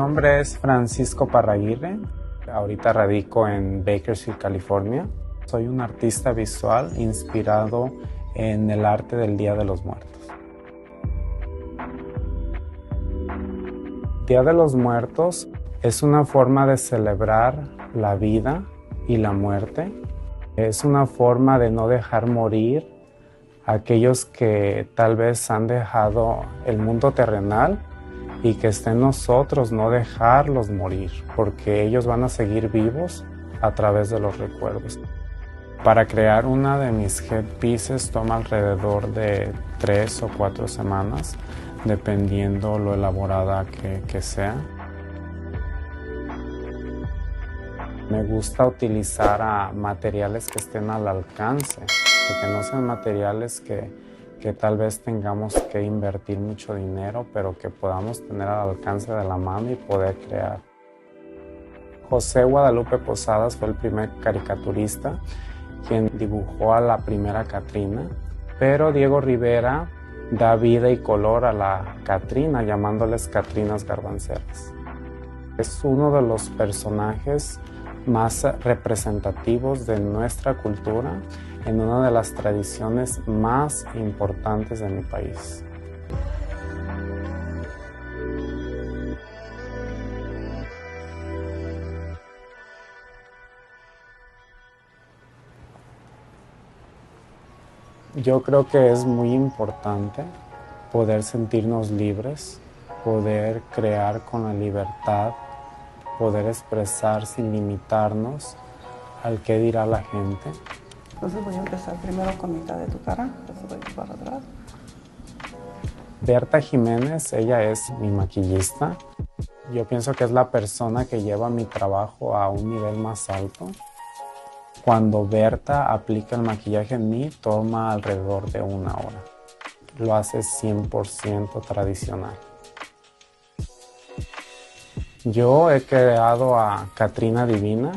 nombre es Francisco Parraguirre. Ahorita radico en Bakersfield, California. Soy un artista visual inspirado en el arte del Día de los Muertos. Día de los Muertos es una forma de celebrar la vida y la muerte. Es una forma de no dejar morir a aquellos que tal vez han dejado el mundo terrenal y que esté en nosotros no dejarlos morir, porque ellos van a seguir vivos a través de los recuerdos. Para crear una de mis headpieces toma alrededor de 3 o 4 semanas, dependiendo lo elaborada que sea. Me gusta utilizar materiales que estén al alcance, que no sean materiales que tal vez tengamos que invertir mucho dinero, pero que podamos tener al alcance de la mano y poder crear. José Guadalupe Posadas fue el primer caricaturista quien dibujó a la primera Catrina, pero Diego Rivera da vida y color a la Catrina, llamándoles Catrinas garbanceras. Es uno de los personajes más representativos de nuestra cultura en una de las tradiciones más importantes de mi país. Yo creo que es muy importante poder sentirnos libres, poder crear con la libertad, poder expresar sin limitarnos al qué dirá la gente. Entonces voy a empezar primero con mitad de tu cara, entonces voy para atrás. Berta Jiménez, ella es mi maquillista. Yo pienso que es la persona que lleva mi trabajo a un nivel más alto. Cuando Berta aplica el maquillaje en mí, toma alrededor de 1 hora. Lo hace 100% tradicional. Yo he creado a Catrina Divina,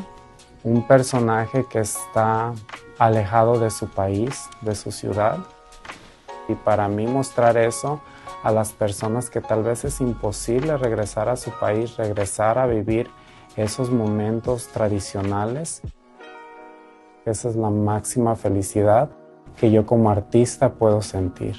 un personaje que está alejado de su país, de su ciudad. Y para mí mostrar eso a las personas que tal vez es imposible regresar a su país, regresar a vivir esos momentos tradicionales, esa es la máxima felicidad que yo como artista puedo sentir.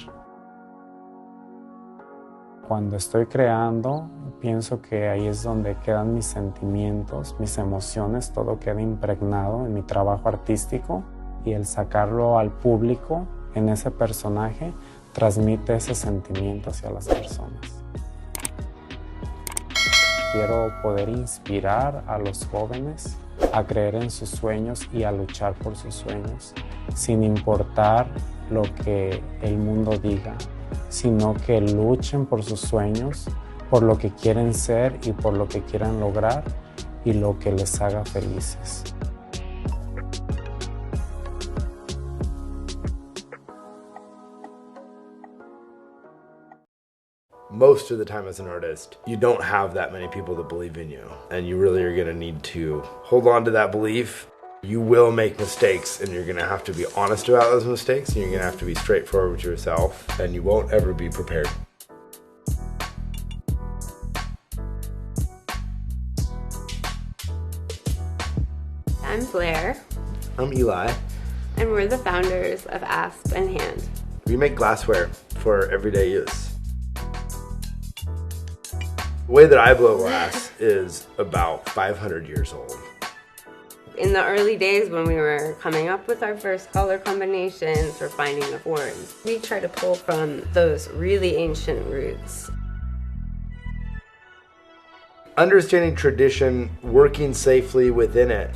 Cuando estoy creando, pienso que ahí es donde quedan mis sentimientos, mis emociones, todo queda impregnado en mi trabajo artístico y el sacarlo al público en ese personaje transmite ese sentimiento hacia las personas. Quiero poder inspirar a los jóvenes a creer en sus sueños y a luchar por sus sueños, sin importar lo que el mundo diga, sino que luchen por sus sueños, por lo que quieren ser y por lo que quieren lograr y lo que les haga felices. Most of the time as an artist, you don't have that many people that believe in you, and you really are going to need to hold on to that belief. You will make mistakes, and you're going to have to be honest about those mistakes, and you're going to have to be straightforward with yourself, and you won't ever be prepared. I'm Blair. I'm Eli. And we're the founders of Asp and Hand. We make glassware for everyday use. The way that I blow glass is about 500 years old. In the early days when we were coming up with our first color combinations or finding the forms, we try to pull from those really ancient roots. Understanding tradition, working safely within it,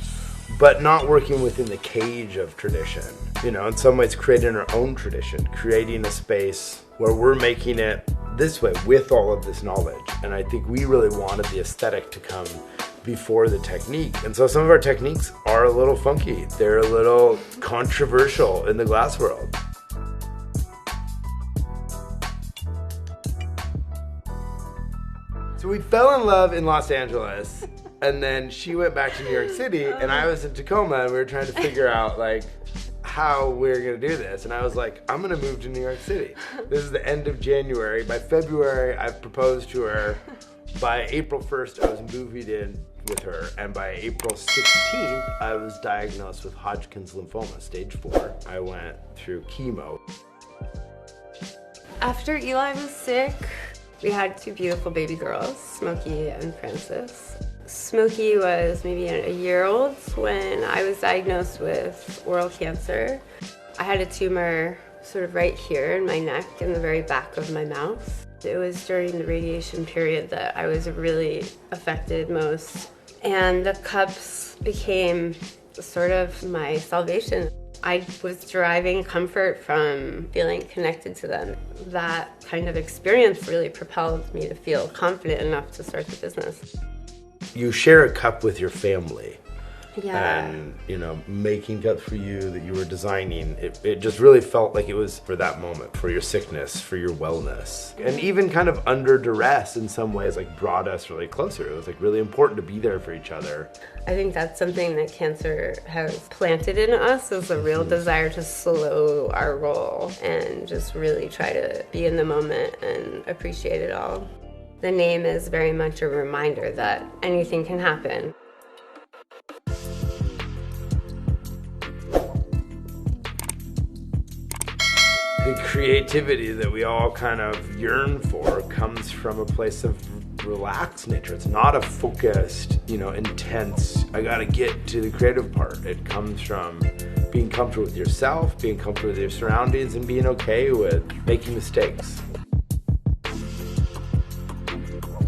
but not working within the cage of tradition. You know, in some ways creating our own tradition, creating a space where we're making it this way with all of this knowledge. And I think we really wanted the aesthetic to come before the technique. And so some of our techniques are a little funky. They're a little controversial in the glass world. So we fell in love in Los Angeles, and then she went back to New York City, and I was in Tacoma, and we were trying to figure out like how we were gonna do this. And I was like, I'm gonna move to New York City. This is the end of January. By February, I've proposed to her. By April 1st, I was moving in with her, and by April 16th, I was diagnosed with Hodgkin's lymphoma, stage 4. I went through chemo. After Eli was sick, we had 2 beautiful baby girls, Smokey and Francis. Smokey was maybe a year old when I was diagnosed with oral cancer. I had a tumor sort of right here in my neck, in the very back of my mouth. It was during the radiation period that I was really affected most. And the cups became sort of my salvation. I was deriving comfort from feeling connected to them. That kind of experience really propelled me to feel confident enough to start the business. You share a cup with your family. Yeah. And, making cups for you that you were designing, it just really felt like it was for that moment, for your sickness, for your wellness. And even kind of under duress in some ways, brought us really closer. It was really important to be there for each other. I think that's something that cancer has planted in us, is a real desire to slow our roll and just really try to be in the moment and appreciate it all. The name is very much a reminder that anything can happen. The creativity that we all kind of yearn for comes from a place of relaxed nature. It's not a focused, intense, I gotta get to the creative part. It comes from being comfortable with yourself, being comfortable with your surroundings, and being okay with making mistakes.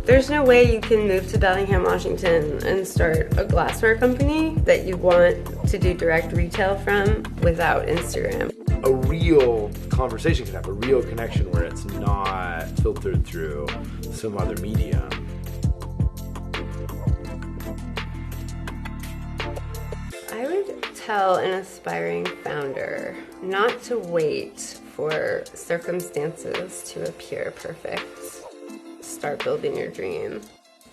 There's no way you can move to Bellingham, Washington and start a glassware company that you want to do direct retail from without Instagram. A real conversation can have a real connection where it's not filtered through some other medium. I would tell an aspiring founder not to wait for circumstances to appear perfect. Start building your dream.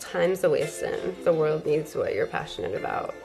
Time's a wasting. The world needs what you're passionate about.